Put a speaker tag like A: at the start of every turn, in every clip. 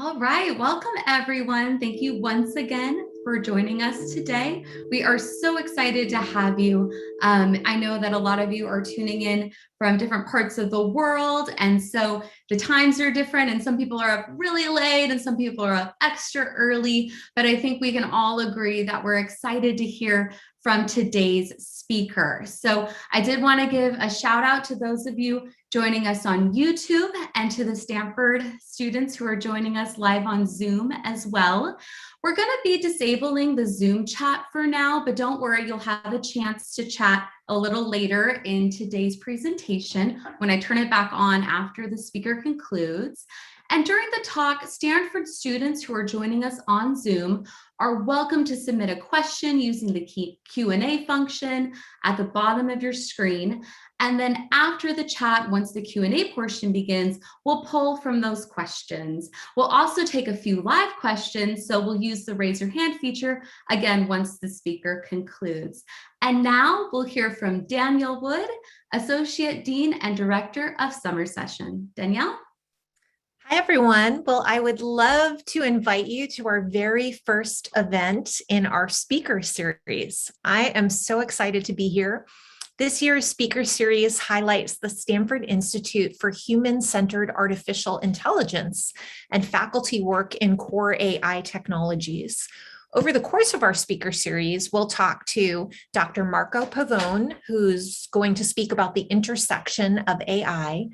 A: All right, welcome everyone. Thank you once again for joining us today. We are so excited to have you. I know that a lot of you are tuning in from different parts of the world, and so the times are different, and some people are up really late and some people are up extra early, but I think we can all agree that we're excited to hear from today's speaker. So I did want to give a shout out to those of you joining us on YouTube and to the Stanford students who are joining us live on Zoom as well. We're going to be disabling the Zoom chat for now, but don't worry, you'll have a chance to chat a little later in today's presentation when I turn it back on after the speaker concludes. And during the talk, Stanford students who are joining us on Zoom are welcome to submit a question using the Q&A function at the bottom of your screen. And then after the chat, once the Q&A portion begins, we'll pull from those questions. We'll also take a few live questions, so we'll use the raise your hand feature again once the speaker concludes. And now we'll hear from Danielle Wood, Associate Dean and Director of Summer Session. Danielle?
B: Hi, everyone. Well, I would love to invite you to our very first event in our speaker series. I am so excited to be here. This year's speaker series highlights the Stanford Institute for Human-Centered Artificial Intelligence and faculty work in core AI technologies. Over the course of our speaker series, we'll talk to Dr. Marco Pavone, who's going to speak about the intersection of AI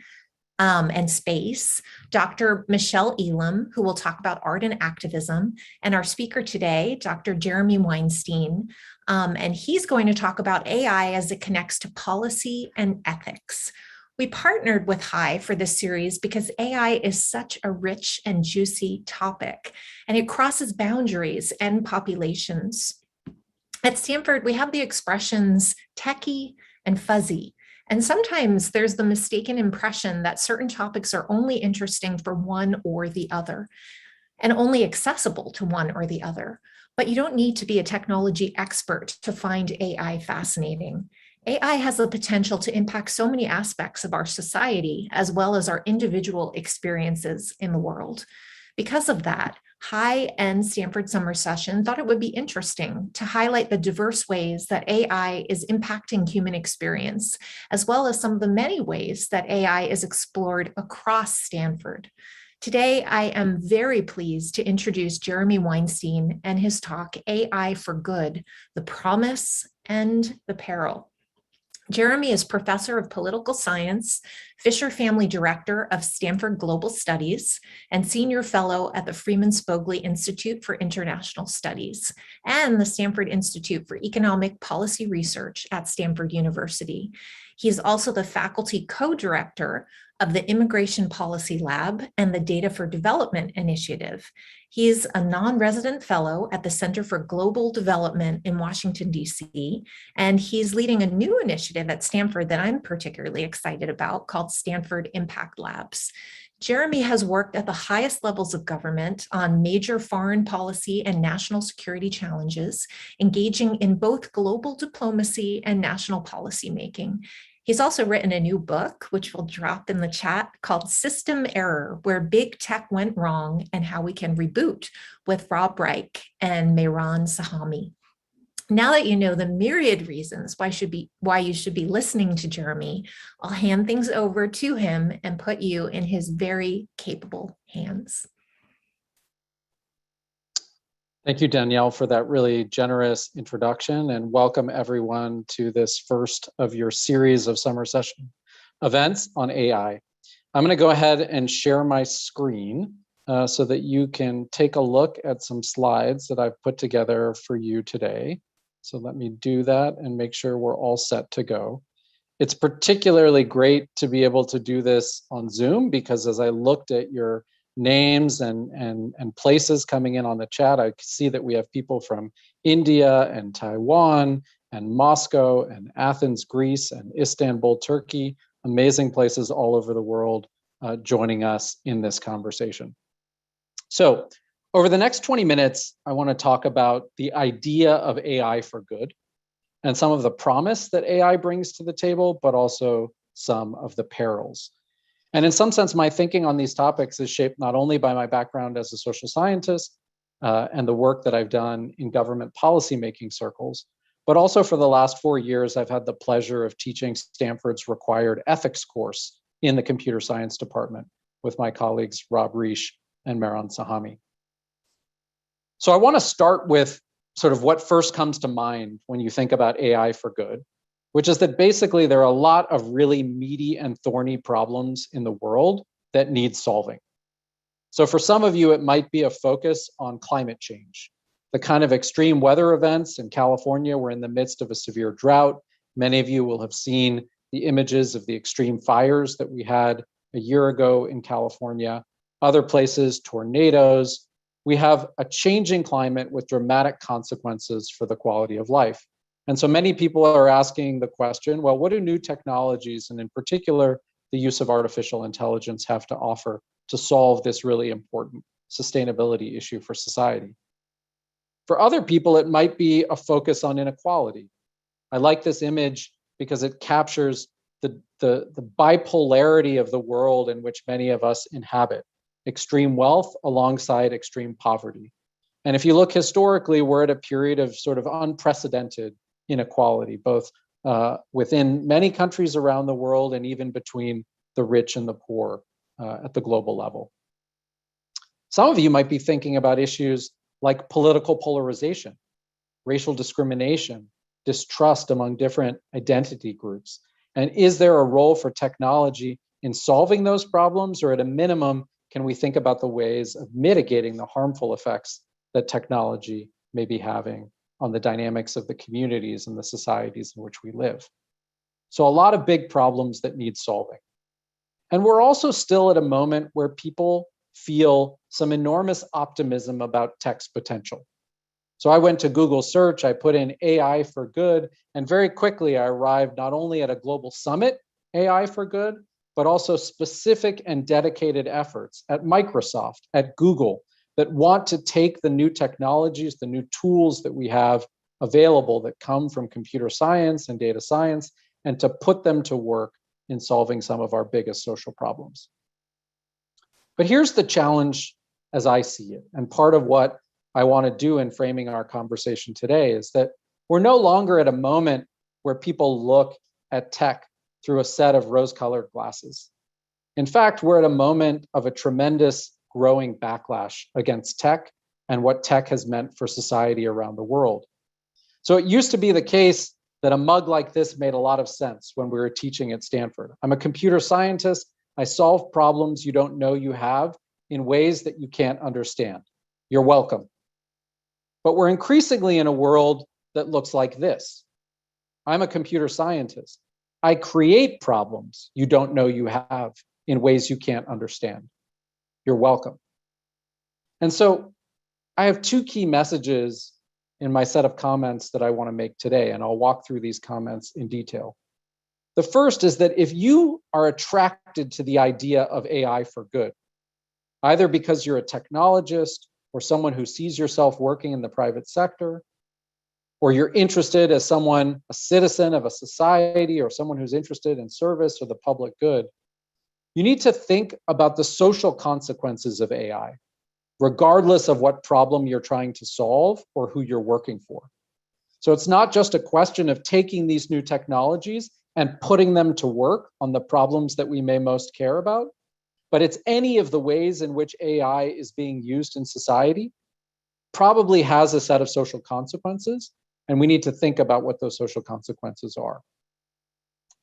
B: and space, Dr. Michelle Elam, who will talk about art and activism, and our speaker today, Dr. Jeremy Weinstein, and he's going to talk about AI as it connects to policy and ethics. We partnered with HI for this series because AI is such a rich and juicy topic, and it crosses boundaries and populations. At Stanford, we have the expressions techie and fuzzy. And sometimes there's the mistaken impression that certain topics are only interesting for one or the other and only accessible to one or the other. But you don't need to be a technology expert to find AI fascinating. AI has the potential to impact so many aspects of our society, as well as our individual experiences in the world. Because of that, HI and Stanford Summer Session thought it would be interesting to highlight the diverse ways that AI is impacting human experience, as well as some of the many ways that AI is explored across Stanford. Today, I am very pleased to introduce Jeremy Weinstein and his talk, AI for Good, the Promise and the Peril. Jeremy is Professor of Political Science, Fisher Family Director of Stanford Global Studies, and Senior Fellow at the Freeman Spogli Institute for International Studies, and the Stanford Institute for Economic Policy Research at Stanford University. He is also the faculty co-director of the Immigration Policy Lab and the Data for Development Initiative. He is a non-resident fellow at the Center for Global Development in Washington, D.C., and he's leading a new initiative at Stanford that I'm particularly excited about called Stanford Impact Labs. Jeremy has worked at the highest levels of government on major foreign policy and national security challenges, engaging in both global diplomacy and national policy making. He's also written a new book, which we'll drop in the chat, called System Error, Where Big Tech Went Wrong and How We Can Reboot, with Rob Reich and Mehran Sahami. Now that you know the myriad reasons why you should be listening to Jeremy, I'll hand things over to him and put you in his very capable hands.
C: Thank you, Danielle, for that really generous introduction, and welcome everyone to this first of your series of summer session events on AI. I'm going to go ahead and share my screen so that you can take a look at some slides that I've put together for you today. So let me do that and make sure we're all set to go. It's particularly great to be able to do this on Zoom because as I looked at your names and places coming in on the chat, I see that we have people from India and Taiwan and Moscow and Athens, Greece and Istanbul, Turkey, amazing places all over the world joining us in this conversation. So over the next 20 minutes, I want to talk about the idea of AI for good and some of the promise that AI brings to the table, but also some of the perils. And in some sense, my thinking on these topics is shaped not only by my background as a social scientist and the work that I've done in government policymaking circles, but also for the last 4 years, I've had the pleasure of teaching Stanford's required ethics course in the computer science department with my colleagues, Rob Reish and Mehran Sahami. So I want to start with sort of what first comes to mind when you think about AI for good, which is that basically there are a lot of really meaty and thorny problems in the world that need solving. So for some of you, it might be a focus on climate change, the kind of extreme weather events in California. We're in the midst of a severe drought. Many of you will have seen the images of the extreme fires that we had a year ago in California. Other places, tornadoes. We have a changing climate with dramatic consequences for the quality of life. And so many people are asking the question, well, what do new technologies, and in particular, the use of artificial intelligence, have to offer to solve this really important sustainability issue for society? For other people, it might be a focus on inequality. I like this image because it captures the bipolarity of the world in which many of us inhabit. Extreme wealth alongside extreme poverty. And if you look historically, we're at a period of sort of unprecedented inequality, both within many countries around the world and even between the rich and the poor at the global level. Some of you might be thinking about issues like political polarization, racial discrimination, distrust among different identity groups. And is there a role for technology in solving those problems, or at a minimum, can we think about the ways of mitigating the harmful effects that technology may be having on the dynamics of the communities and the societies in which we live? So a lot of big problems that need solving. And we're also still at a moment where people feel some enormous optimism about tech's potential. So I went to Google search, I put in AI for good, and very quickly I arrived not only at a global summit, AI for good, but also specific and dedicated efforts at Microsoft, at Google, that want to take the new technologies, the new tools that we have available that come from computer science and data science, and to put them to work in solving some of our biggest social problems. But here's the challenge as I see it, and part of what I want to do in framing our conversation today is that we're no longer at a moment where people look at tech through a set of rose-colored glasses. In fact, we're at a moment of a tremendous growing backlash against tech and what tech has meant for society around the world. So it used to be the case that a mug like this made a lot of sense when we were teaching at Stanford. I'm a computer scientist. I solve problems you don't know you have in ways that you can't understand. You're welcome. But we're increasingly in a world that looks like this. I'm a computer scientist. I create problems you don't know you have in ways you can't understand. You're welcome. And so I have two key messages in my set of comments that I want to make today, and I'll walk through these comments in detail. The first is that if you are attracted to the idea of AI for good, either because you're a technologist or someone who sees yourself working in the private sector, or you're interested as someone, a citizen of a society, or someone who's interested in service or the public good, you need to think about the social consequences of AI, regardless of what problem you're trying to solve or who you're working for. So it's not just a question of taking these new technologies and putting them to work on the problems that we may most care about, but it's any of the ways in which AI is being used in society, probably has a set of social consequences, and we need to think about what those social consequences are.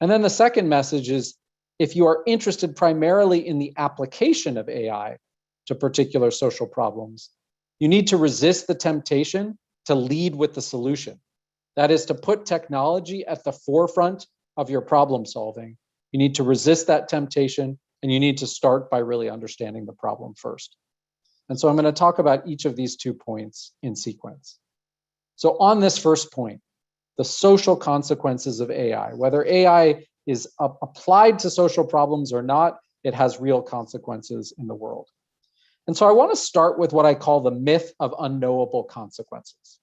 C: And then the second message is, if you are interested primarily in the application of AI to particular social problems, you need to resist the temptation to lead with the solution. That is, to put technology at the forefront of your problem solving. You need to resist that temptation, and you need to start by really understanding the problem first. And so I'm going to talk about each of these 2 points in sequence. So on this first point, the social consequences of AI, whether AI is applied to social problems or not, it has real consequences in the world. And so I want to start with what I call the myth of unknowable consequences.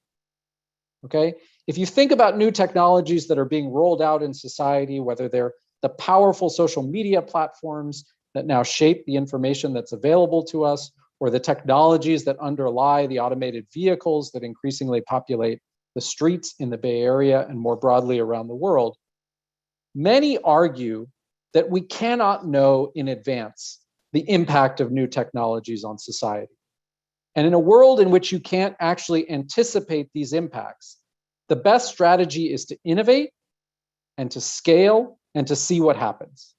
C: Okay? If you think about new technologies that are being rolled out in society, whether they're the powerful social media platforms that now shape the information that's available to us, or the technologies that underlie the automated vehicles that increasingly populate the streets in the Bay Area and more broadly around the world, many argue that we cannot know in advance the impact of new technologies on society. And in a world in which you can't actually anticipate these impacts, the best strategy is to innovate and to scale and to see what happens.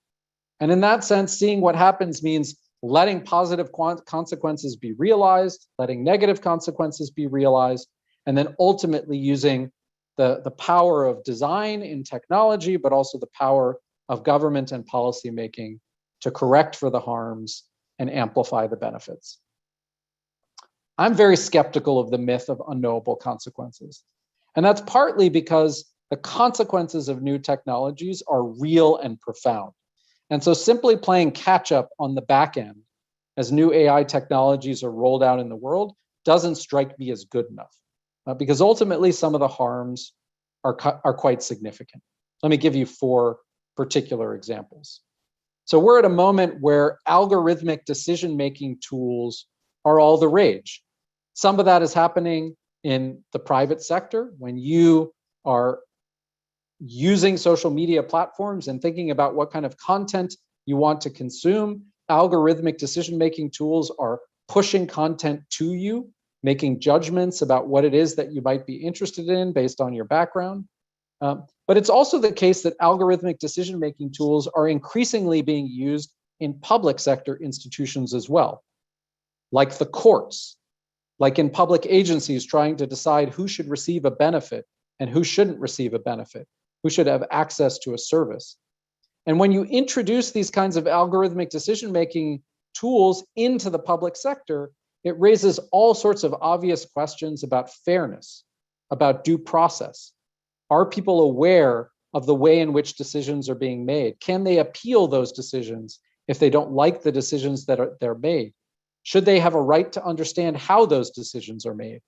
C: And in that sense, seeing what happens means letting positive consequences be realized, letting negative consequences be realized, and then ultimately using the power of design in technology, but also the power of government and policymaking to correct for the harms and amplify the benefits. I'm very skeptical of the myth of unknowable consequences. And that's partly because the consequences of new technologies are real and profound. And so simply playing catch up on the back end as new AI technologies are rolled out in the world doesn't strike me as good enough, because ultimately some of the harms are quite significant. Let me give you 4 particular examples. So we're at a moment where algorithmic decision-making tools are all the rage. Some of that is happening in the private sector when you are using social media platforms and thinking about what kind of content you want to consume. Algorithmic decision-making tools are pushing content to you, making judgments about what it is that you might be interested in based on your background. But it's also the case that algorithmic decision-making tools are increasingly being used in public sector institutions as well, like the courts, like in public agencies trying to decide who should receive a benefit and who shouldn't receive a benefit, who should have access to a service. And when you introduce these kinds of algorithmic decision-making tools into the public sector, it raises all sorts of obvious questions about fairness, about due process. Are people aware of the way in which decisions are being made? Can they appeal those decisions if they don't like the decisions that they're made? Should they have a right to understand how those decisions are made?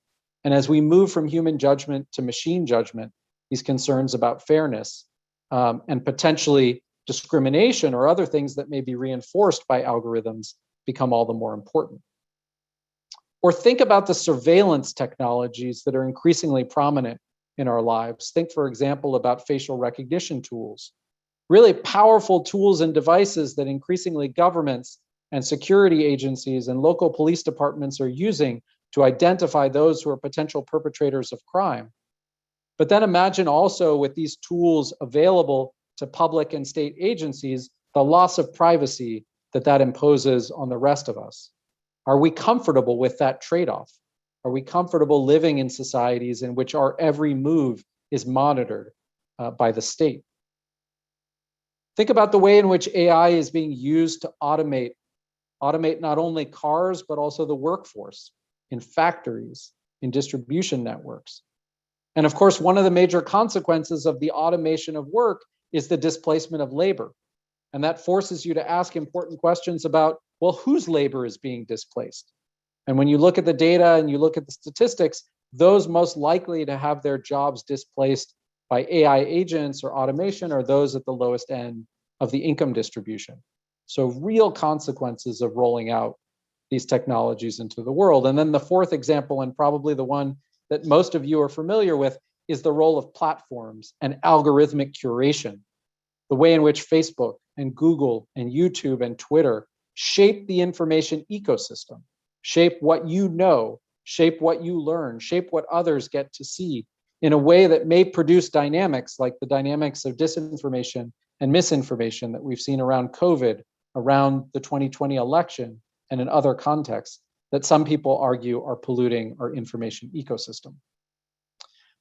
C: And as we move from human judgment to machine judgment, these concerns about fairness and potentially discrimination or other things that may be reinforced by algorithms become all the more important. Or think about the surveillance technologies that are increasingly prominent in our lives. Think, for example, about facial recognition tools, really powerful tools and devices that increasingly governments and security agencies and local police departments are using to identify those who are potential perpetrators of crime. But then imagine also with these tools available to public and state agencies, the loss of privacy that imposes on the rest of us. Are we comfortable with that trade-off? Are we comfortable living in societies in which our every move is monitored by the state? Think about the way in which AI is being used to automate not only cars, but also the workforce in factories, in distribution networks. And of course, one of the major consequences of the automation of work is the displacement of labor. And that forces you to ask important questions about, well, whose labor is being displaced? And when you look at the data and you look at the statistics, those most likely to have their jobs displaced by AI agents or automation are those at the lowest end of the income distribution. So real consequences of rolling out these technologies into the world. And then the 4th example, and probably the one that most of you are familiar with, is the role of platforms and algorithmic curation, the way in which Facebook and Google and YouTube and Twitter shape the information ecosystem, shape what you know shape what you learn, shape what others get to see in a way that may produce dynamics like the dynamics of disinformation and misinformation that we've seen around COVID, around the 2020 election, and in other contexts that some people argue are polluting our information ecosystem.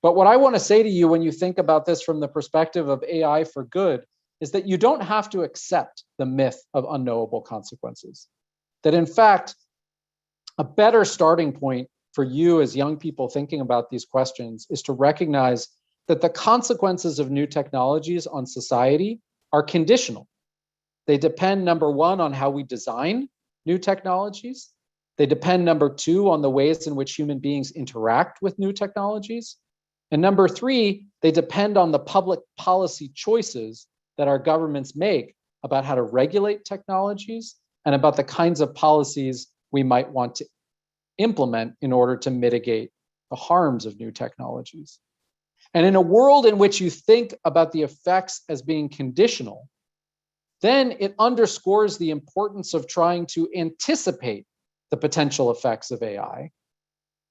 C: But what I want to say to you when you think about this from the perspective of AI for good is that you don't have to accept the myth of unknowable consequences. That in fact, a better starting point for you as young people thinking about these questions is to recognize that the consequences of new technologies on society are conditional. They depend, number one, on how we design new technologies. They depend, number two, on the ways in which human beings interact with new technologies. And number three, they depend on the public policy choices that our governments make about how to regulate technologies and about the kinds of policies we might want to implement in order to mitigate the harms of new technologies. And in a world in which you think about the effects as being conditional, then it underscores the importance of trying to anticipate the potential effects of AI,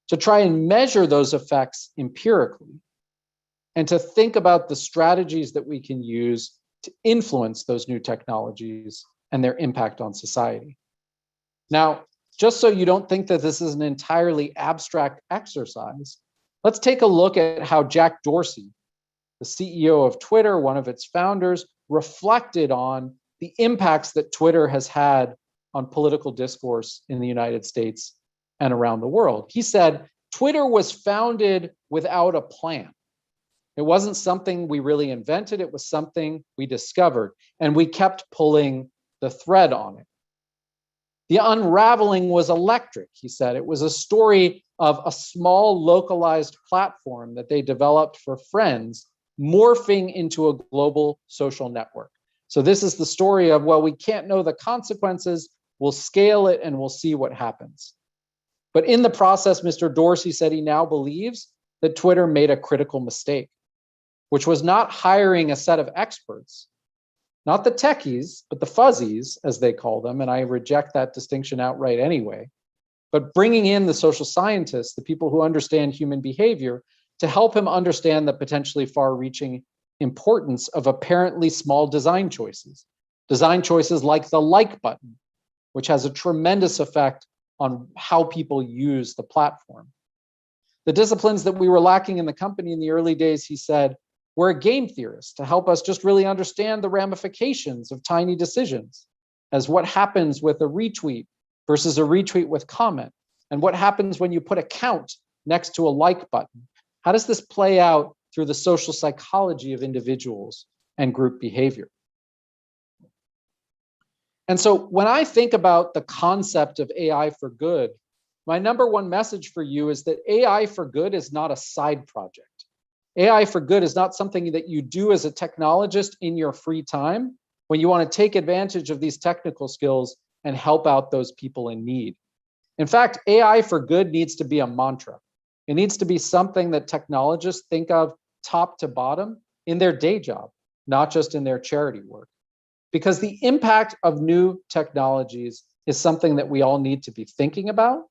C: to try and measure those effects empirically, and to think about the strategies that we can use to influence those new technologies and their impact on society. Now, just so you don't think that this is an entirely abstract exercise, let's take a look at how Jack Dorsey, the CEO of Twitter, one of its founders, reflected on the impacts that Twitter has had on political discourse in the United States and around the world. He said, Twitter was founded without a plan. It wasn't something we really invented, it was something we discovered, and we kept pulling the thread on it. The unraveling was electric, he said. It was a story of a small localized platform that they developed for friends, morphing into a global social network. So this is the story of, well, we can't know the consequences, we'll scale it and we'll see what happens. But in the process, Mr. Dorsey said he now believes that Twitter made a critical mistake, which was not hiring a set of experts, not the techies, but the fuzzies, as they call them, and I reject that distinction outright anyway, but bringing in the social scientists, the people who understand human behavior, to help him understand the potentially far-reaching importance of apparently small design choices like the like button, which has a tremendous effect on how people use the platform. The disciplines that we were lacking in the company in the early days, he said, were a game theorist to help us just really understand the ramifications of tiny decisions, as what happens with a retweet versus a retweet with comment, and what happens when you put a count next to a like button. How does this play out through the social psychology of individuals and group behavior? And so when I think about the concept of AI for good, my number one message for you is that AI for good is not a side project. AI for good is not something that you do as a technologist in your free time when you want to take advantage of these technical skills and help out those people in need. In fact, AI for good needs to be a mantra. It needs to be something that technologists think of top to bottom in their day job, not just in their charity work. Because the impact of new technologies is something that we all need to be thinking about,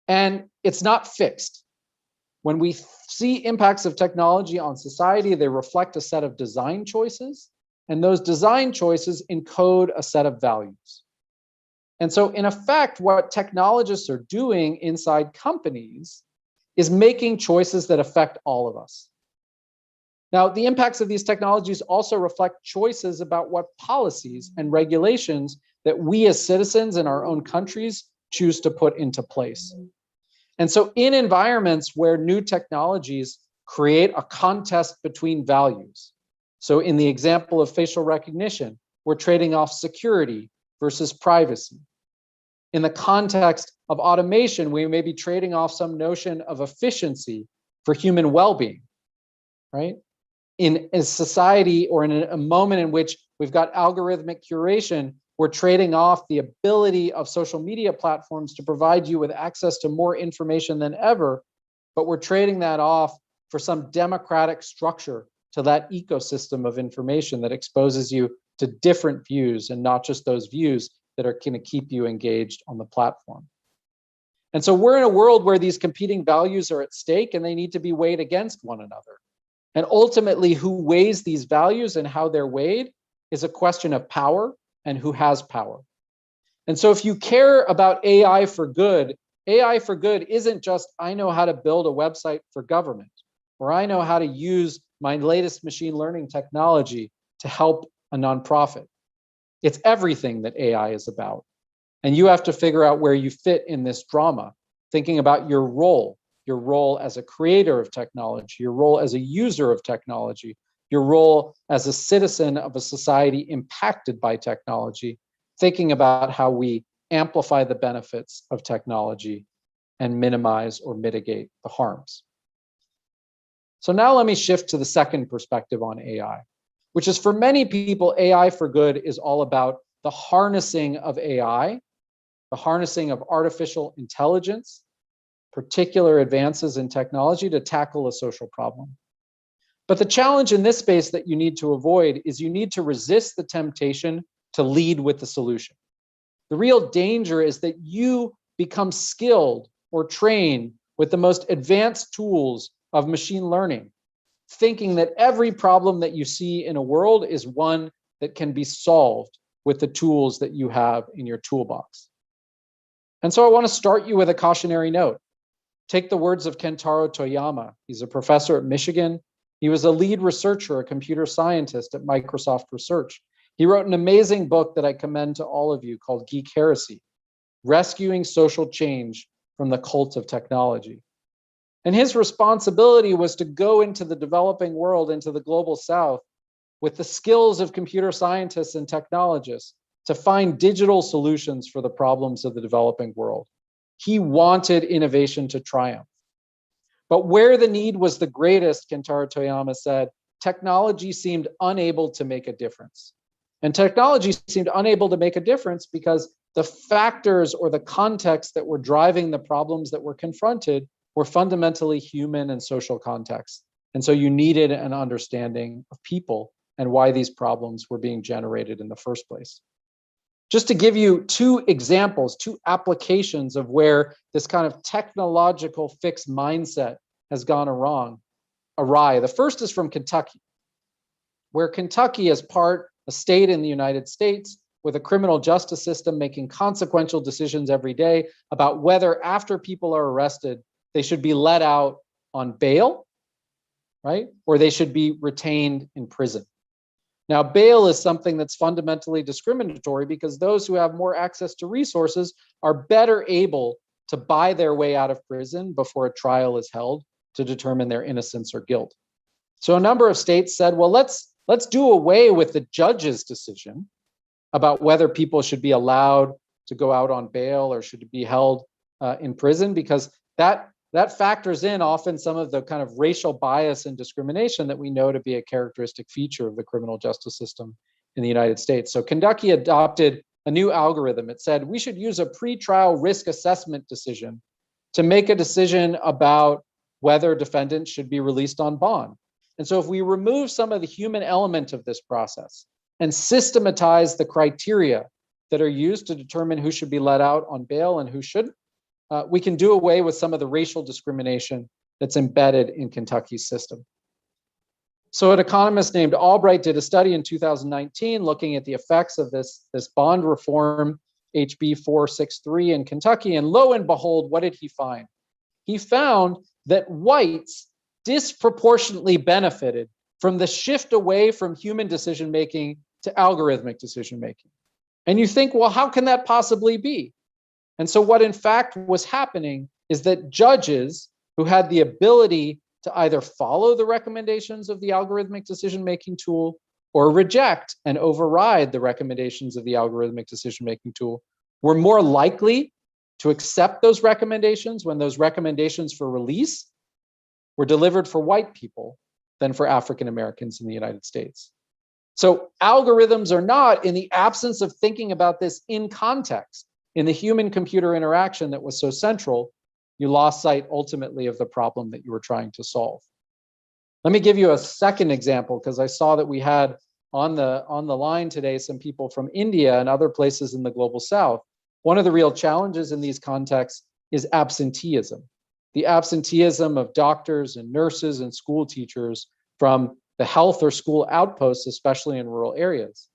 C: and it's not fixed. When we see impacts of technology on society, they reflect a set of design choices, and those design choices encode a set of values. And so in effect, what technologists are doing inside companies is making choices that affect all of us. Now, the impacts of these technologies also reflect choices about what policies and regulations that we as citizens in our own countries choose to put into place. And so in environments where new technologies create a contest between values, so in the example of facial recognition, we're trading off security versus privacy. In the context of automation, we may be trading off some notion of efficiency for human well-being, right? In a society or in a moment in which we've got algorithmic curation, we're trading off the ability of social media platforms to provide you with access to more information than ever, but we're trading that off for some democratic structure to that ecosystem of information that exposes you to different views and not just those views that are going to keep you engaged on the platform. And so we're in a world where these competing values are at stake and they need to be weighed against one another. And ultimately, who weighs these values and how they're weighed is a question of power and who has power. And so if you care about AI for good isn't just, I know how to build a website for government, or I know how to use my latest machine learning technology to help a nonprofit. It's everything that AI is about. And you have to figure out where you fit in this drama, thinking about your role as a creator of technology, your role as a user of technology, your role as a citizen of a society impacted by technology, thinking about how we amplify the benefits of technology and minimize or mitigate the harms. So now let me shift to the second perspective on AI, which is for many people, AI for good is all about the harnessing of AI, the harnessing of artificial intelligence, particular advances in technology to tackle a social problem. But the challenge in this space that you need to avoid is you need to resist the temptation to lead with the solution. The real danger is that you become skilled or trained with the most advanced tools of machine learning, thinking that every problem that you see in a world is one that can be solved with the tools that you have in your toolbox. And so I want to start you with a cautionary note. Take the words of Kentaro Toyama. He's a professor at Michigan. He was a lead researcher, a computer scientist at Microsoft Research. He wrote an amazing book that I commend to all of you called Geek Heresy, Rescuing Social Change from the Cult of Technology. And his responsibility was to go into the developing world, into the global South, with the skills of computer scientists and technologists to find digital solutions for the problems of the developing world. He wanted innovation to triumph. But where the need was the greatest, Kentaro Toyama said, technology seemed unable to make a difference. And technology seemed unable to make a difference because the factors or the context that were driving the problems that were confronted were fundamentally human and social contexts. And so you needed an understanding of people and why these problems were being generated in the first place. Just to give you two examples, two applications of where this kind of technological fixed mindset has gone awry. The first is from Kentucky, where Kentucky is a state in the United States with a criminal justice system making consequential decisions every day about whether after people are arrested, they should be let out on bail, right? Or they should be retained in prison. Now, bail is something that's fundamentally discriminatory because those who have more access to resources are better able to buy their way out of prison before a trial is held to determine their innocence or guilt. So a number of states said, well, let's do away with the judge's decision about whether people should be allowed to go out on bail or should be held in prison, because that factors in often some of the kind of racial bias and discrimination that we know to be a characteristic feature of the criminal justice system in the United States. So Kentucky adopted a new algorithm. It said we should use a pretrial risk assessment decision to make a decision about whether defendants should be released on bond. And so if we remove some of the human element of this process and systematize the criteria that are used to determine who should be let out on bail and who shouldn't, we can do away with some of the racial discrimination that's embedded in Kentucky's system. So an economist named Albright did a study in 2019 looking at the effects of this bond reform, HB 463 in Kentucky, and lo and behold, what did he find? He found that whites disproportionately benefited from the shift away from human decision-making to algorithmic decision-making. And you think, well, how can that possibly be? And so what in fact was happening is that judges who had the ability to either follow the recommendations of the algorithmic decision-making tool or reject and override the recommendations of the algorithmic decision-making tool were more likely to accept those recommendations when those recommendations for release were delivered for white people than for African Americans in the United States. So algorithms are not, in the absence of thinking about this in context, in the human-computer interaction that was so central, you lost sight ultimately of the problem that you were trying to solve. Let me give you a second example, because I saw that we had on the line today some people from India and other places in the global South. One of the real challenges in these contexts is absenteeism. The absenteeism of doctors and nurses and school teachers from the health or school outposts, especially in rural areas.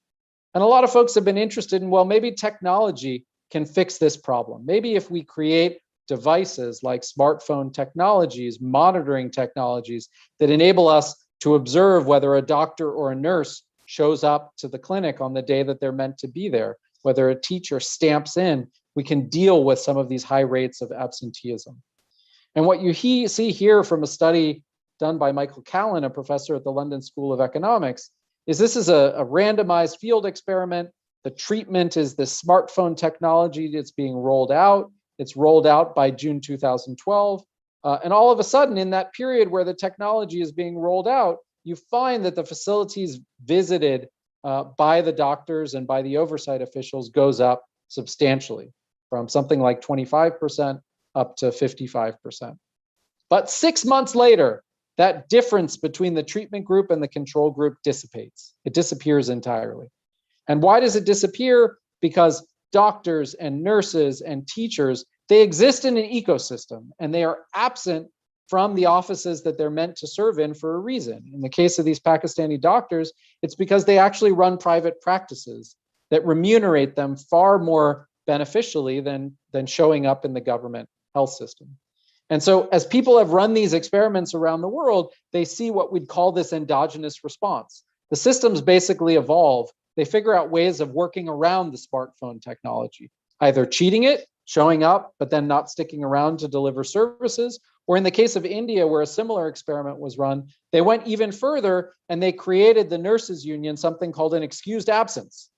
C: And a lot of folks have been interested in, well, maybe technology can fix this problem. Maybe if we create devices like smartphone technologies, monitoring technologies that enable us to observe whether a doctor or a nurse shows up to the clinic on the day that they're meant to be there, whether a teacher stamps in, we can deal with some of these high rates of absenteeism. And what you see here from a study done by Michael Callan, a professor at the London School of Economics, is this is a randomized field experiment. The treatment is this smartphone technology that's being rolled out. It's rolled out by June 2012. And all of a sudden, in that period where the technology is being rolled out, you find that the facilities visited by the doctors and by the oversight officials goes up substantially, from something like 25% up to 55%. But 6 months later, that difference between the treatment group and the control group dissipates. It disappears entirely. And why does it disappear? Because doctors and nurses and teachers, they exist in an ecosystem and they are absent from the offices that they're meant to serve in for a reason. In the case of these Pakistani doctors, it's because they actually run private practices that remunerate them far more beneficially than showing up in the government health system. And so as people have run these experiments around the world, they see what we'd call this endogenous response. The systems basically evolve. They figure out ways of working around the smartphone technology, either cheating it, showing up, but then not sticking around to deliver services. Or in the case of India, where a similar experiment was run, they went even further and they created the nurses union, something called an excused absence,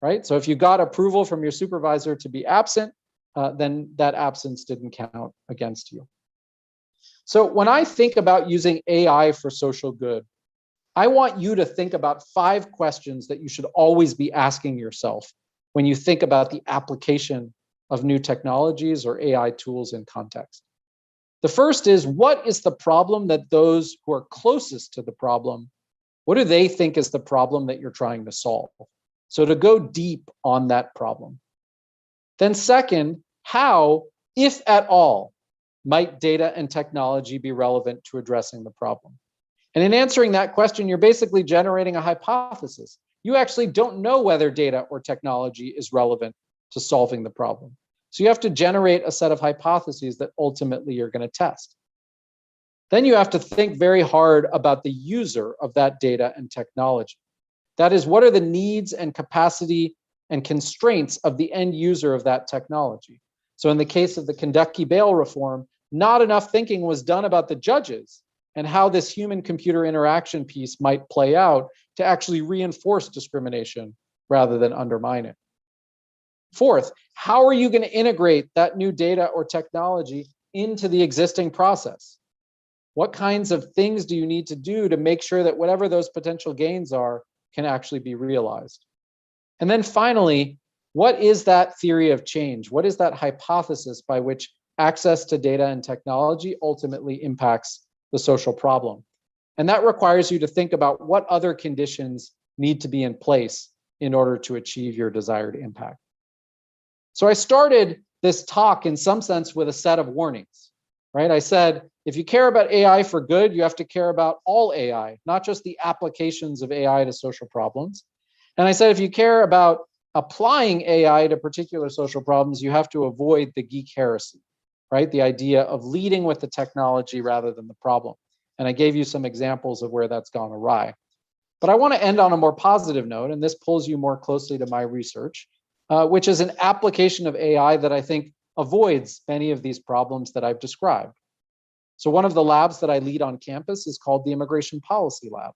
C: right? So if you got approval from your supervisor to be absent, then that absence didn't count against you. So when I think about using AI for social good, I want you to think about 5 questions that you should always be asking yourself when you think about the application of new technologies or AI tools in context. The first is, what is the problem that those who are closest to the problem, what do they think is the problem that you're trying to solve? So to go deep on that problem. Then second, how, if at all, might data and technology be relevant to addressing the problem? And in answering that question, you're basically generating a hypothesis. You actually don't know whether data or technology is relevant to solving the problem. So you have to generate a set of hypotheses that ultimately you're going to test. Then you have to think very hard about the user of that data and technology. That is, what are the needs and capacity and constraints of the end user of that technology? So in the case of the Kentucky bail reform, not enough thinking was done about the judges and how this human-computer interaction piece might play out to actually reinforce discrimination rather than undermine it. Fourth, how are you going to integrate that new data or technology into the existing process? What kinds of things do you need to do to make sure that whatever those potential gains are can actually be realized? And then finally, what is that theory of change? What is that hypothesis by which access to data and technology ultimately impacts the social problem? And that requires you to think about what other conditions need to be in place in order to achieve your desired impact. So I started this talk in some sense with a set of warnings, right? I said, if you care about AI for good, you have to care about all AI, not just the applications of AI to social problems. And I said, if you care about applying AI to particular social problems, you have to avoid the geek heresy, right? The idea of leading with the technology rather than the problem. And I gave you some examples of where that's gone awry. But I want to end on a more positive note, and this pulls you more closely to my research, which is an application of AI that I think avoids many of these problems that I've described. So one of the labs that I lead on campus is called the Immigration Policy Lab.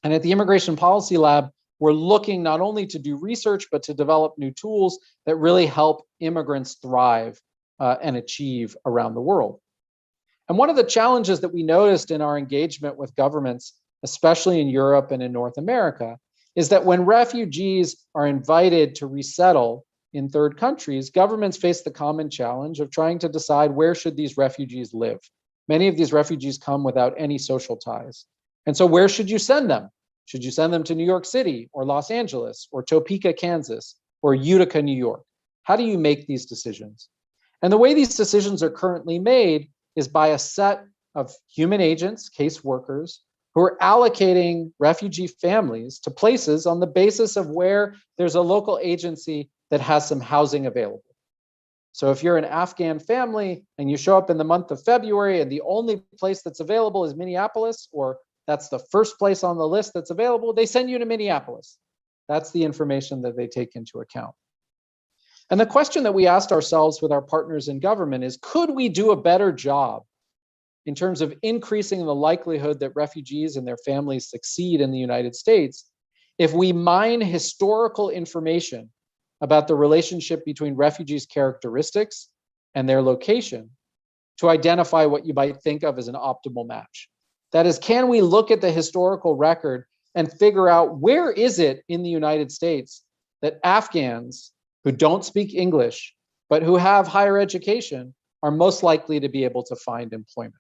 C: And at the Immigration Policy Lab, we're looking not only to do research, but to develop new tools that really help immigrants thrive and achieve around the world. And one of the challenges that we noticed in our engagement with governments, especially in Europe and in North America, is that when refugees are invited to resettle in third countries, governments face the common challenge of trying to decide where should these refugees live. Many of these refugees come without any social ties. And so where should you send them? Should you send them to New York City or Los Angeles or Topeka, Kansas or Utica, New York? How do you make these decisions? And the way these decisions are currently made is by a set of human agents, caseworkers, who are allocating refugee families to places on the basis of where there's a local agency that has some housing available. So if you're an Afghan family and you show up in the month of February and the only place that's available is Minneapolis, or that's the first place on the list that's available, they send you to Minneapolis. That's the information that they take into account. And the question that we asked ourselves with our partners in government is, could we do a better job in terms of increasing the likelihood that refugees and their families succeed in the United States if we mine historical information about the relationship between refugees' characteristics and their location to identify what you might think of as an optimal match? That is, can we look at the historical record and figure out where is it in the United States that Afghans who don't speak English, but who have higher education, are most likely to be able to find employment?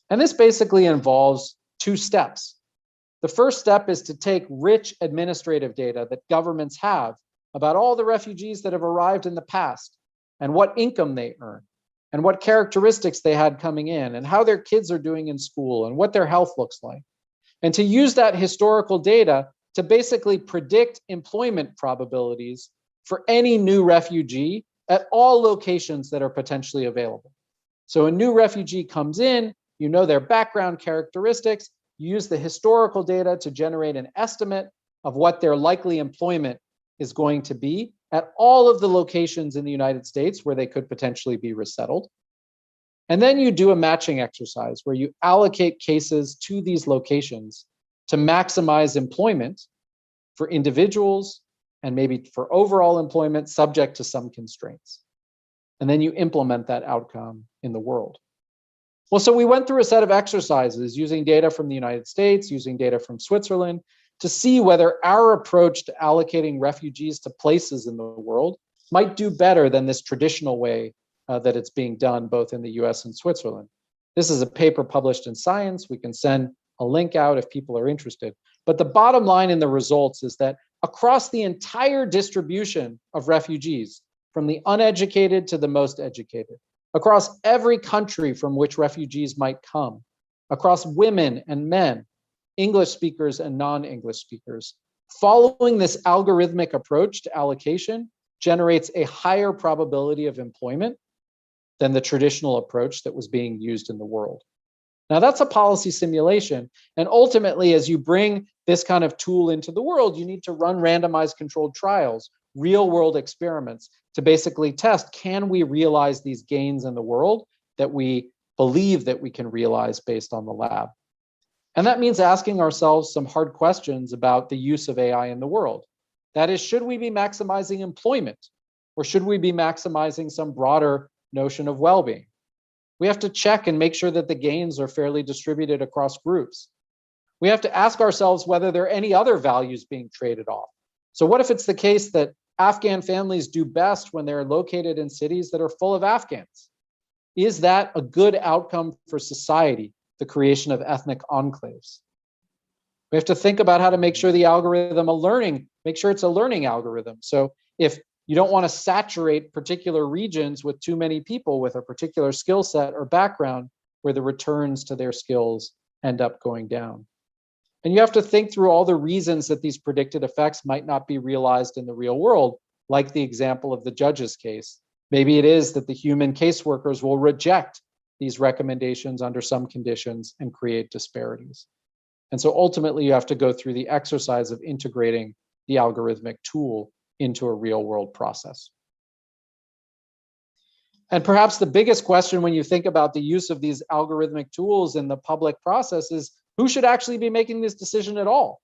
C: And this basically involves two steps. The first step is to take rich administrative data that governments have about all the refugees that have arrived in the past and what income they earn and what characteristics they had coming in and how their kids are doing in school and what their health looks like. And to use that historical data to basically predict employment probabilities for any new refugee at all locations that are potentially available. So a new refugee comes in, you know their background characteristics, you use the historical data to generate an estimate of what their likely employment is going to be at all of the locations in the United States where they could potentially be resettled. And then you do a matching exercise where you allocate cases to these locations to maximize employment for individuals and maybe for overall employment subject to some constraints. And then you implement that outcome in the world. Well, so we went through a set of exercises using data from the United States, using data from Switzerland, to see whether our approach to allocating refugees to places in the world might do better than this traditional way that it's being done both in the US and Switzerland. This is a paper published in Science. We can send a link out if people are interested. But the bottom line in the results is that across the entire distribution of refugees, from the uneducated to the most educated, across every country from which refugees might come, across women and men, English speakers and non-English speakers, following this algorithmic approach to allocation generates a higher probability of employment than the traditional approach that was being used in the world. Now that's a policy simulation. And ultimately, as you bring this kind of tool into the world, you need to run randomized controlled trials, real world experiments to basically test, can we realize these gains in the world that we believe that we can realize based on the lab? And that means asking ourselves some hard questions about the use of AI in the world. That is, should we be maximizing employment, or should we be maximizing some broader notion of well-being? We have to check and make sure that the gains are fairly distributed across groups. We have to ask ourselves whether there are any other values being traded off. So what if it's the case that Afghan families do best when they're located in cities that are full of Afghans? Is that a good outcome for society, the creation of ethnic enclaves? We have to think about how to make sure the algorithm make sure it's a learning algorithm. So if you don't want to saturate particular regions with too many people with a particular skill set or background where the returns to their skills end up going down. And you have to think through all the reasons that these predicted effects might not be realized in the real world, like the example of the judge's case. Maybe it is that the human caseworkers will reject these recommendations under some conditions and create disparities. And so ultimately, you have to go through the exercise of integrating the algorithmic tool into a real world process. And perhaps the biggest question when you think about the use of these algorithmic tools in the public process is, who should actually be making this decision at all?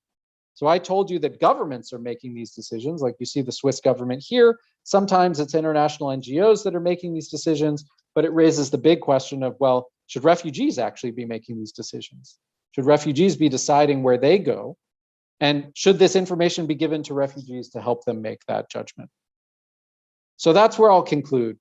C: So I told you that governments are making these decisions, like you see the Swiss government here. Sometimes it's international NGOs that are making these decisions, but it raises the big question of, well, should refugees actually be making these decisions? Should refugees be deciding where they go? And should this information be given to refugees to help them make that judgment? So that's where I'll conclude.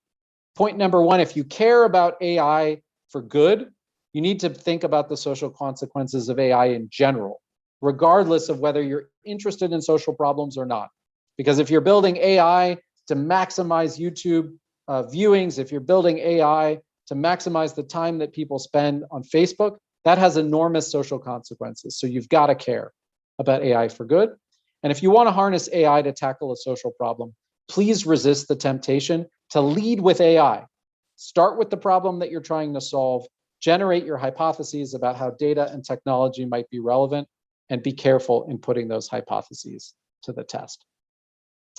C: Point number one, if you care about AI for good, you need to think about the social consequences of AI in general, regardless of whether you're interested in social problems or not. Because if you're building AI to maximize YouTube viewings, if you're building AI to maximize the time that people spend on Facebook, that has enormous social consequences. So you've got to care about AI for good. And if you want to harness AI to tackle a social problem, please resist the temptation to lead with AI. Start with the problem that you're trying to solve, generate your hypotheses about how data and technology might be relevant, and be careful in putting those hypotheses to the test.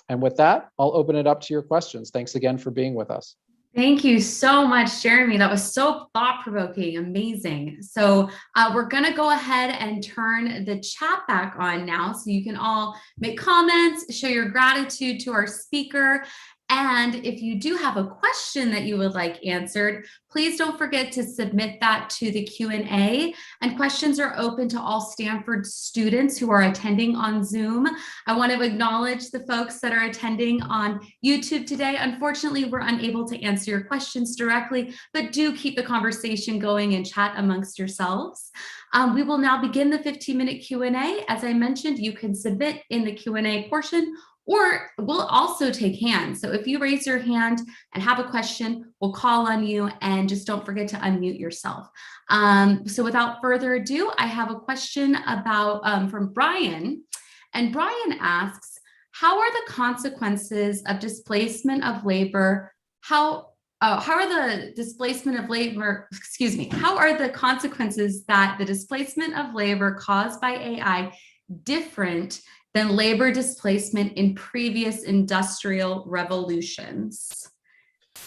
C: And with that, I'll open it up to your questions. Thanks again for being with us.
A: Thank you so much, Jeremy. That was so thought-provoking, amazing. So we're going to go ahead and turn the chat back on now so you can all make comments, show your gratitude to our speaker. And if you do have a question that you would like answered, please don't forget to submit that to the Q&A. And questions are open to all Stanford students who are attending on Zoom. I want to acknowledge the folks that are attending on YouTube today. Unfortunately, we're unable to answer your questions directly, but do keep the conversation going and chat amongst yourselves. We will now begin the 15-minute Q&A. As I mentioned, you can submit in the Q&A portion, or we'll also take hands. So if you raise your hand and have a question, we'll call on you, and just don't forget to unmute yourself. So without further ado, I have a question about from Brian. And Brian asks, how are the consequences of displacement of labor? How are the displacement of labor, how are the consequences that the displacement of labor caused by AI different than labor displacement in previous industrial revolutions?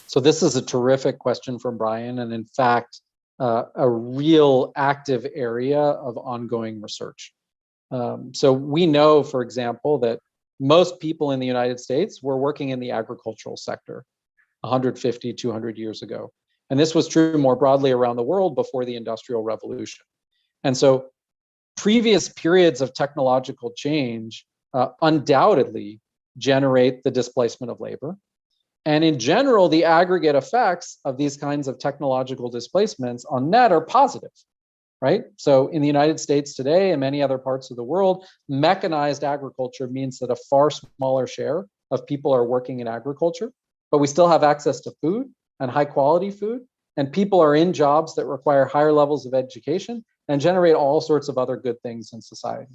C: So this is a terrific question from Brian, and in fact, a real active area of ongoing research. So we know, for example, that most people in the United States were working in the agricultural sector 150, 200 years ago. And this was true more broadly around the world before the Industrial Revolution. And so previous periods of technological change undoubtedly generate the displacement of labor. And in general, the aggregate effects of these kinds of technological displacements on net are positive, right? So in the United States today and many other parts of the world, mechanized agriculture means that a far smaller share of people are working in agriculture, but we still have access to food and high quality food, and people are in jobs that require higher levels of education and generate all sorts of other good things in society.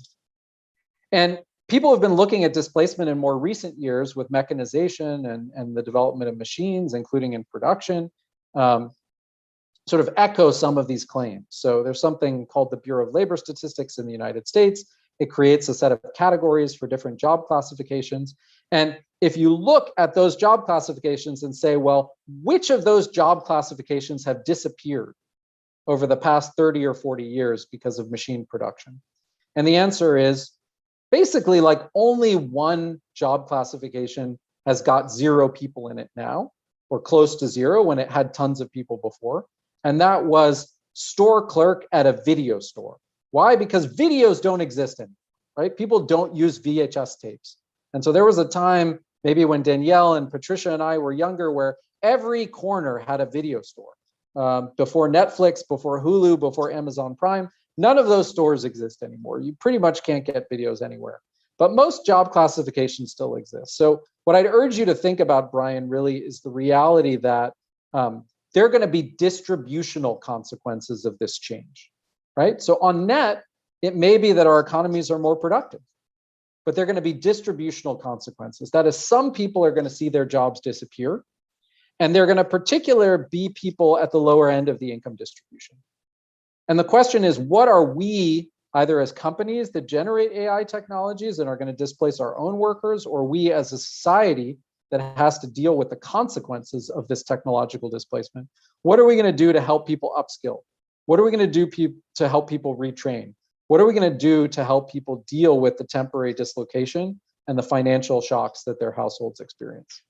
C: And people have been looking at displacement in more recent years with mechanization and the development of machines, including in production, sort of echo some of these claims. So there's something called the Bureau of Labor Statistics in the United States. It creates a set of categories for different job classifications. And if you look at those job classifications and say, well, which of those job classifications have disappeared over the past 30 or 40 years because of machine production? And the answer is basically like only one job classification has got 0 people in it now, or close to 0 when it had tons of people before. And that was store clerk at a video store. Why? Because videos don't exist anymore, right? People don't use VHS tapes. And so there was a time, maybe when Danielle and Patricia and I were younger, where every corner had a video store. Before Netflix, before Hulu, before Amazon Prime, none of those stores exist anymore. You pretty much can't get videos anywhere. But most job classifications still exist. So what I'd urge you to think about, Brian, really is the reality that there are going to be distributional consequences of this change, right? So on net, it may be that our economies are more productive, but they're going to be distributional consequences. That is, some people are going to see their jobs disappear, and they're going to particularly be people at the lower end of the income distribution. And the question is, what are we, either as companies that generate AI technologies and are going to displace our own workers, or we as a society that has to deal with the consequences of this technological displacement? What are we going to do to help people upskill? What are we going to do to help people retrain? What are we going to do to help people deal with the temporary dislocation and the financial shocks that their households experience?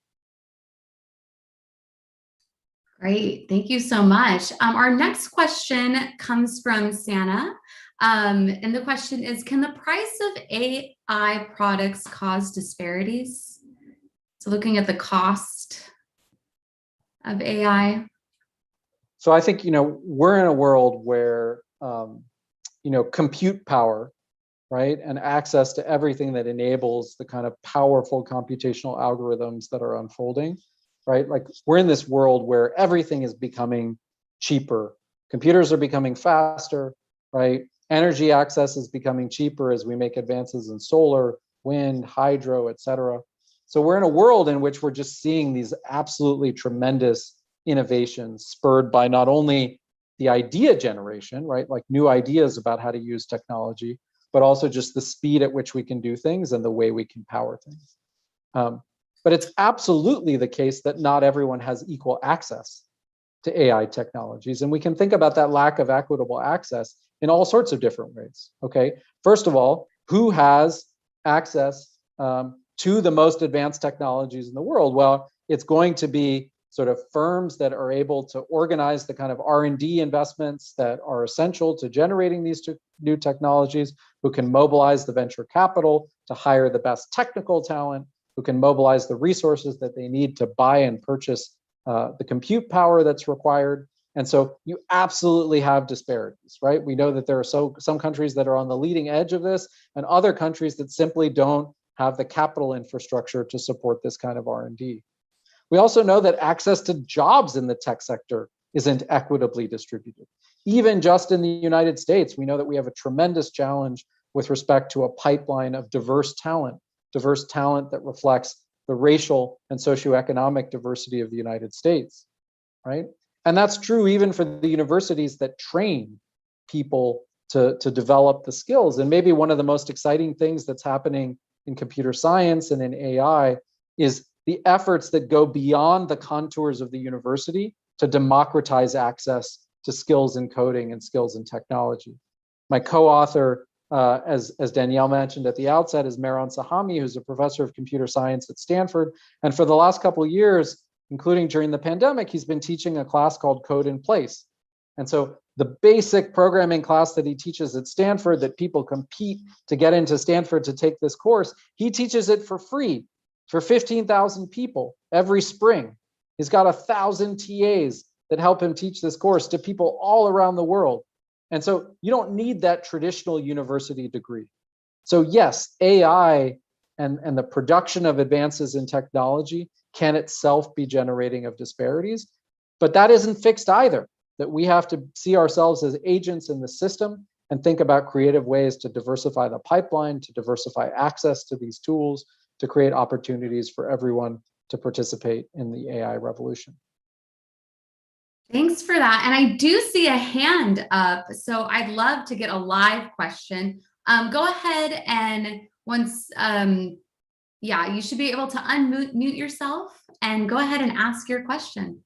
A: Great, thank you so much. Our next question comes from Santa. And the question is, can the price of AI products cause disparities? So looking at the cost of AI.
C: So I think, we're in a world where, compute power, right, and access to everything that enables the kind of powerful computational algorithms that are unfolding right? Like we're in this world where everything is becoming cheaper. Computers are becoming faster, right? Energy access is becoming cheaper as we make advances in solar, wind, hydro, et cetera. So we're in a world in which we're just seeing these absolutely tremendous innovations spurred by not only the idea generation, right? Like new ideas about how to use technology, but also just the speed at which we can do things and the way we can power things. But it's absolutely the case that not everyone has equal access to AI technologies. And we can think about that lack of equitable access in all sorts of different ways, okay? First of all, who has access to the most advanced technologies in the world? Well, it's going to be sort of firms that are able to organize the kind of R&D investments that are essential to generating these new technologies, who can mobilize the venture capital to hire the best technical talent, who can mobilize the resources that they need to buy and purchase the compute power that's required. And so you absolutely have disparities, right? We know that there are some countries that are on the leading edge of this and other countries that simply don't have the capital infrastructure to support this kind of R&D. We also know that access to jobs in the tech sector isn't equitably distributed. Even just in the United States, we know that we have a tremendous challenge with respect to a pipeline of diverse talent that reflects the racial and socioeconomic diversity of the United States, right? And that's true even for the universities that train people to develop the skills. And maybe one of the most exciting things that's happening in computer science and in AI is the efforts that go beyond the contours of the university to democratize access to skills in coding and skills in technology. My co-author, as Danielle mentioned at the outset, is Mehran Sahami, who's a professor of computer science at Stanford. And for the last couple of years, including during the pandemic, he's been teaching a class called Code in Place. And so the basic programming class that he teaches at Stanford, that people compete to get into Stanford to take this course, he teaches it for free for 15,000 people every spring. He's got 1,000 TAs that help him teach this course to people all around the world. And so you don't need that traditional university degree. So yes, AI and the production of advances in technology can itself be generating of disparities, but that isn't fixed either, that we have to see ourselves as agents in the system and think about creative ways to diversify the pipeline, to diversify access to these tools, to create opportunities for everyone to participate in the AI revolution.
A: Thanks for that. And I do see a hand up, so I'd love to get a live question. Go ahead and once, yeah, you should be able to unmute yourself and go ahead and ask your question.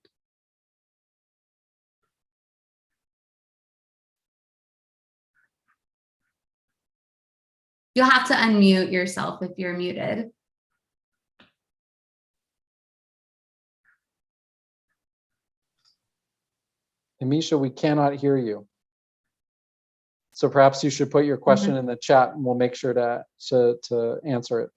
A: You'll have to unmute yourself if you're muted.
C: Amisha, we cannot hear you. So perhaps you should put your question in the chat and we'll make sure to answer it.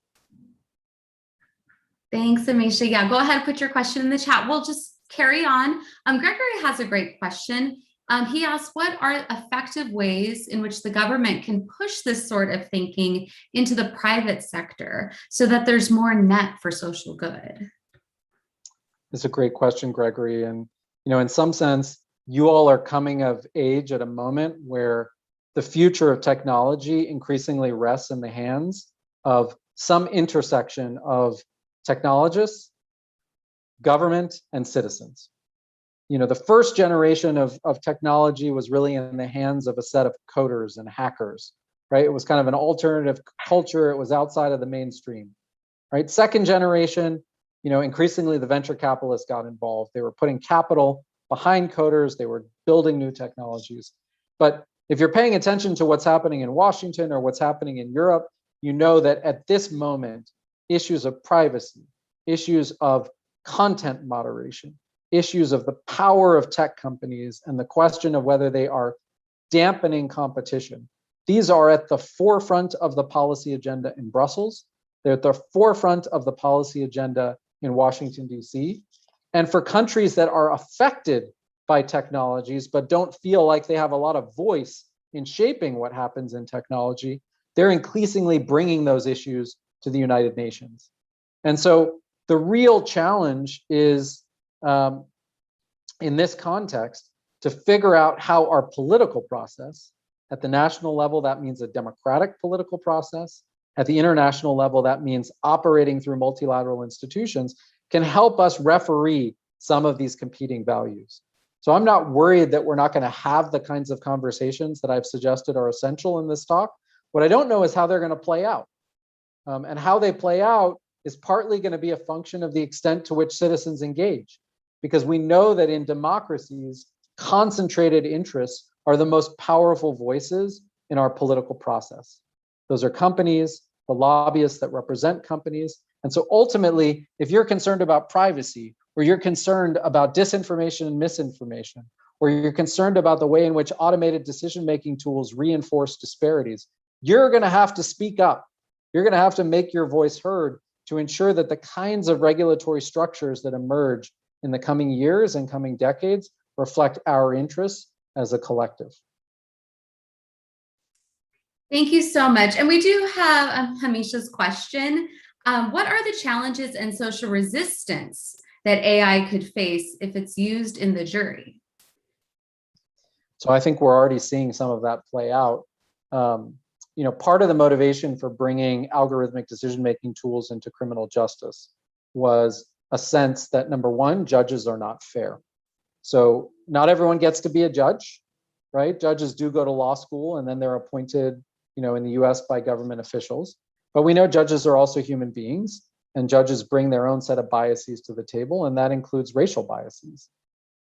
A: Thanks, Amisha. Yeah, go ahead, put your question in the chat. We'll just carry on. Gregory has a great question. He asked, what are effective ways in which the government can push this sort of thinking into the private sector so that there's more net for social good?
C: It's a great question, Gregory. And in some sense, you all are coming of age at a moment where the future of technology increasingly rests in the hands of some intersection of technologists, government, and citizens. The first generation of technology was really in the hands of a set of coders and hackers, right? It was kind of an alternative culture. It was outside of the mainstream, right? Second generation, increasingly the venture capitalists got involved. They were putting capital behind coders. They were building new technologies. But if you're paying attention to what's happening in Washington or what's happening in Europe, you know that at this moment, issues of privacy, issues of content moderation, issues of the power of tech companies, and the question of whether they are dampening competition, these are at the forefront of the policy agenda in Brussels. They're at the forefront of the policy agenda in Washington, D.C. And for countries that are affected by technologies but don't feel like they have a lot of voice in shaping what happens in technology, they're increasingly bringing those issues to the United Nations. And so The real challenge is, in this context, to figure out how our political process, at the national level, that means a democratic political process. At the international level, that means operating through multilateral institutions, can help us referee some of these competing values. So I'm not worried that we're not going to have the kinds of conversations that I've suggested are essential in this talk. What I don't know is how they're going to play out. And how they play out is partly going to be a function of the extent to which citizens engage. Because we know that in democracies, concentrated interests are the most powerful voices in our political process. Those are companies, the lobbyists that represent companies. And so ultimately, if you're concerned about privacy, or you're concerned about disinformation and misinformation, or you're concerned about the way in which automated decision-making tools reinforce disparities, you're going to have to speak up. You're going to have to make your voice heard to ensure that the kinds of regulatory structures that emerge in the coming years and coming decades reflect our interests as a collective.
A: Thank you so much. And we do have Hamisha's question. What are the challenges and social resistance that AI could face if it's used in the jury?
C: So I think we're already seeing some of that play out. Part of the motivation for bringing algorithmic decision-making tools into criminal justice was a sense that, number one, judges are not fair. So not everyone gets to be a judge, right? Judges do go to law school and then they're appointed, in the US by government officials. But we know judges are also human beings, and judges bring their own set of biases to the table, and that includes racial biases.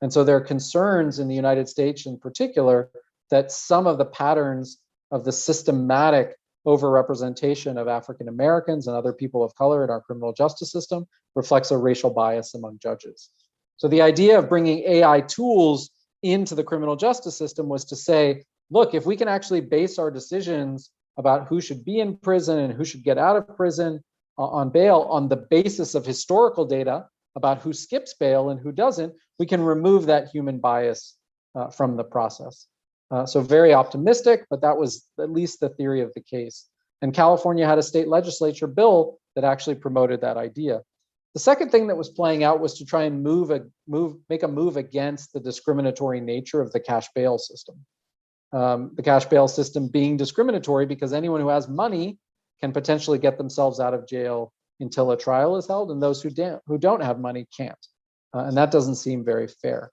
C: And so there are concerns in the United States in particular that some of the patterns of the systematic overrepresentation of African Americans and other people of color in our criminal justice system reflects a racial bias among judges. So the idea of bringing AI tools into the criminal justice system was to say, look, if we can actually base our decisions about who should be in prison and who should get out of prison on bail on the basis of historical data about who skips bail and who doesn't, we can remove that human bias from the process. So very optimistic, but that was at least the theory of the case. And California had a state legislature bill that actually promoted that idea. The second thing that was playing out was to try and make a move against the discriminatory nature of the cash bail system. The cash bail system being discriminatory because anyone who has money can potentially get themselves out of jail until a trial is held, and those who don't have money can't. And that doesn't seem very fair.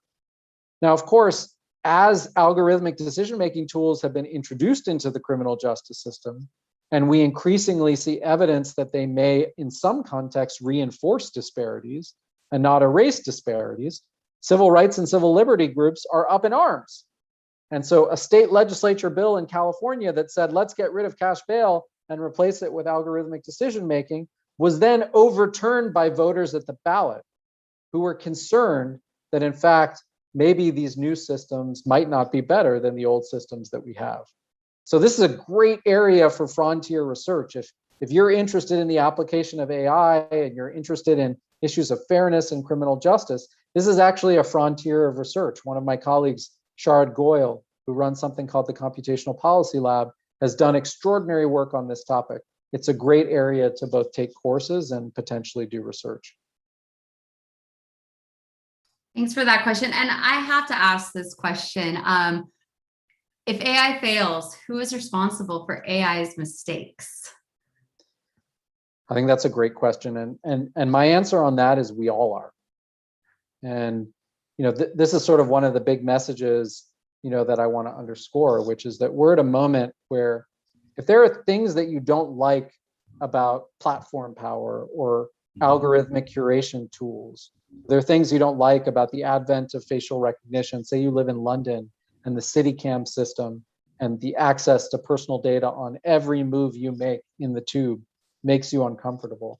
C: Now, of course, as algorithmic decision-making tools have been introduced into the criminal justice system, and we increasingly see evidence that they may, in some contexts, reinforce disparities and not erase disparities, civil rights and civil liberty groups are up in arms. And so a state legislature bill in California that said, let's get rid of cash bail and replace it with algorithmic decision-making was then overturned by voters at the ballot who were concerned that, in fact, maybe these new systems might not be better than the old systems that we have. So this is a great area for frontier research. If you're interested in the application of AI and you're interested in issues of fairness and criminal justice, this is actually a frontier of research. One of my colleagues, Sharad Goyal, who runs something called the Computational Policy Lab, has done extraordinary work on this topic. It's a great area to both take courses and potentially do research.
A: Thanks for that question. And I have to ask this question. If AI fails, who is responsible for AI's mistakes?
C: I think that's a great question. And my answer on that is we all are. And this is sort of one of the big messages that I want to underscore, which is that we're at a moment where if there are things that you don't like about platform power or algorithmic curation tools, there are things you don't like about the advent of facial recognition. Say you live in London and the CityCam system and the access to personal data on every move you make in the tube makes you uncomfortable.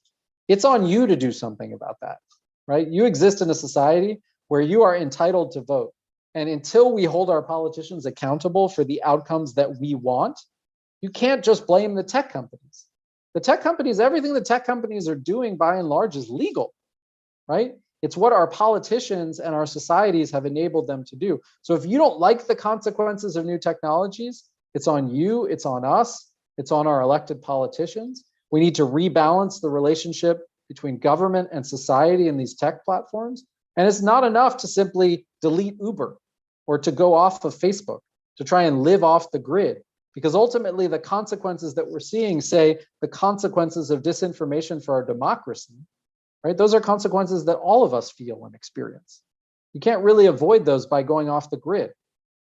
C: It's on you to do something about that, right? You exist in a society where you are entitled to vote. And until we hold our politicians accountable for the outcomes that we want, you can't just blame the tech companies. The tech companies, everything the tech companies are doing by and large is legal, right? It's what our politicians and our societies have enabled them to do. So if you don't like the consequences of new technologies, it's on you, it's on us, it's on our elected politicians. We need to rebalance the relationship between government and society in these tech platforms. And it's not enough to simply delete Uber or to go off of Facebook, to try and live off the grid, because ultimately the consequences that we're seeing, say the consequences of disinformation for our democracy, right? Those are consequences that all of us feel and experience. You can't really avoid those by going off the grid,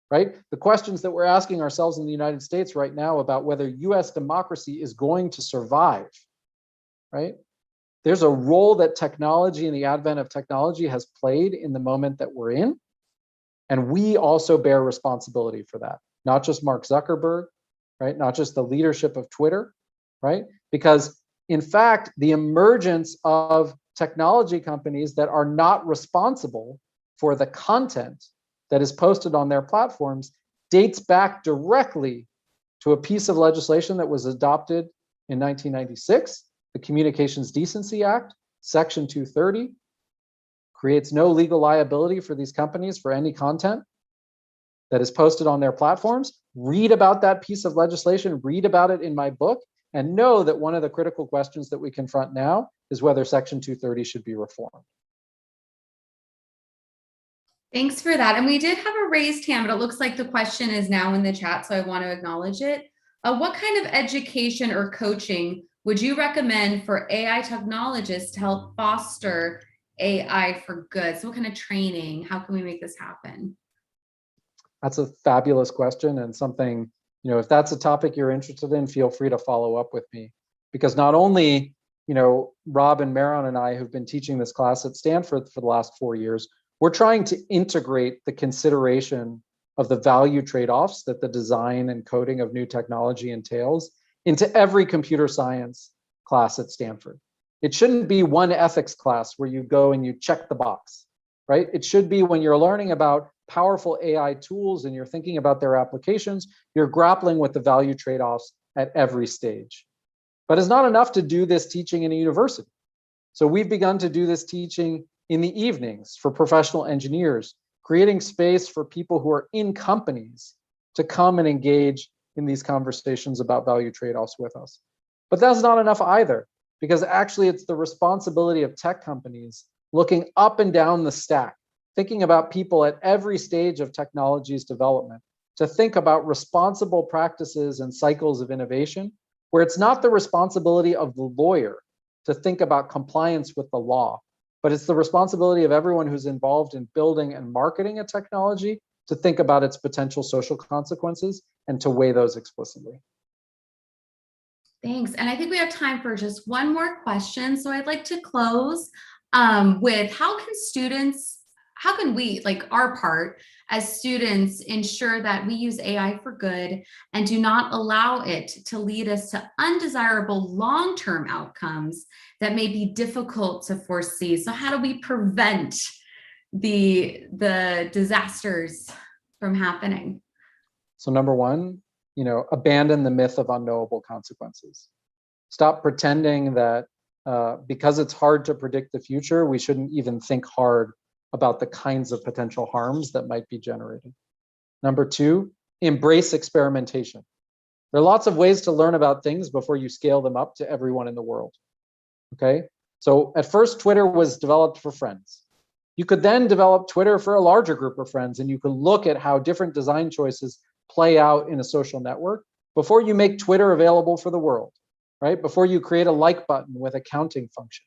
C: right? The questions that we're asking ourselves in the United States right now about whether US democracy is going to survive, right? There's a role that technology and the advent of technology has played in the moment that we're in. And we also bear responsibility for that. Not just Mark Zuckerberg, right? Not just the leadership of Twitter, right? Because in fact, the emergence of technology companies that are not responsible for the content that is posted on their platforms dates back directly to a piece of legislation that was adopted in 1996, the Communications Decency Act, Section 230, creates no legal liability for these companies for any content that is posted on their platforms. Read about that piece of legislation, read about it in my book, and know that one of the critical questions that we confront now is whether Section 230 should be reformed.
A: Thanks for that. And we did have a raised hand, but it looks like the question is now in the chat, so I want to acknowledge it. What kind of education or coaching would you recommend for AI technologists to help foster AI for good? So what kind of training? How can we make this happen?
C: That's a fabulous question, and something, if that's a topic you're interested in, feel free to follow up with me. Because not only, Rob and Maron and I have been teaching this class at Stanford for the last 4 years, we're trying to integrate the consideration of the value trade-offs that the design and coding of new technology entails into every computer science class at Stanford. It shouldn't be one ethics class where you go and you check the box, right? It should be when you're learning about powerful AI tools and you're thinking about their applications, you're grappling with the value trade-offs at every stage. But it's not enough to do this teaching in a university. So we've begun to do this teaching in the evenings for professional engineers, creating space for people who are in companies to come and engage in these conversations about value trade-offs with us. But that's not enough either, because actually it's the responsibility of tech companies looking up and down the stack, thinking about people at every stage of technology's development, to think about responsible practices and cycles of innovation, where it's not the responsibility of the lawyer to think about compliance with the law, but it's the responsibility of everyone who's involved in building and marketing a technology to think about its potential social consequences and to weigh those explicitly.
A: Thanks. And I think we have time for just one more question. So I'd like to close with how can we, like our part as students, ensure that we use AI for good and do not allow it to lead us to undesirable long-term outcomes that may be difficult to foresee? So how do we prevent the disasters from happening?
C: So number one, abandon the myth of unknowable consequences. Stop pretending that because it's hard to predict the future, we shouldn't even think hard about the kinds of potential harms that might be generated. Number two, embrace experimentation. There are lots of ways to learn about things before you scale them up to everyone in the world. Okay, so at first Twitter was developed for friends. You could then develop Twitter for a larger group of friends, and you could look at how different design choices play out in a social network before you make Twitter available for the world, right? Before you create a like button with a counting function,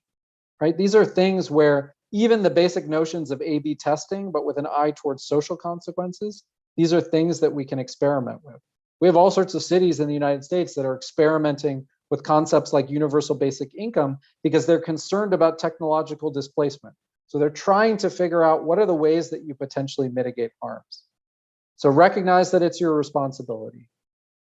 C: right? These are things where even the basic notions of A/B testing, but with an eye towards social consequences, these are things that we can experiment with. We have all sorts of cities in the United States that are experimenting with concepts like universal basic income because they're concerned about technological displacement. So they're trying to figure out what are the ways that you potentially mitigate harms. So recognize that it's your responsibility.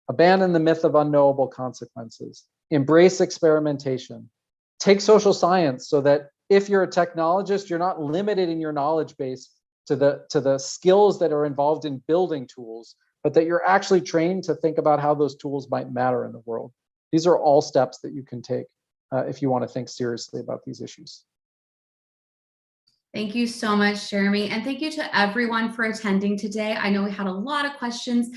C: Abandon the myth of unknowable consequences. Embrace experimentation. Take social science so that if you're a technologist, you're not limited in your knowledge base to the skills that are involved in building tools, but that you're actually trained to think about how those tools might matter in the world. These are all steps that you can take if you want to think seriously about these issues.
A: Thank you so much, Jeremy. And thank you to everyone for attending today. I know we had a lot of questions.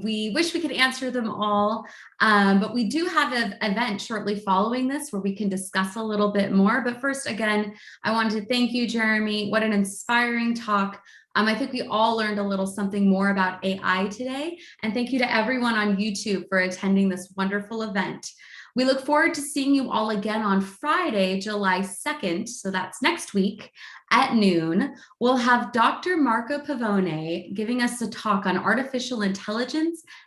A: We wish we could answer them all, but we do have an event shortly following this where we can discuss a little bit more. But first, again, I wanted to thank you, Jeremy. What an inspiring talk. I think we all learned a little something more about AI today. And thank you to everyone on YouTube for attending this wonderful event. We look forward to seeing you all again on Friday, July 2nd. So that's next week at noon. We'll have Dr. Marco Pavone giving us a talk on artificial intelligence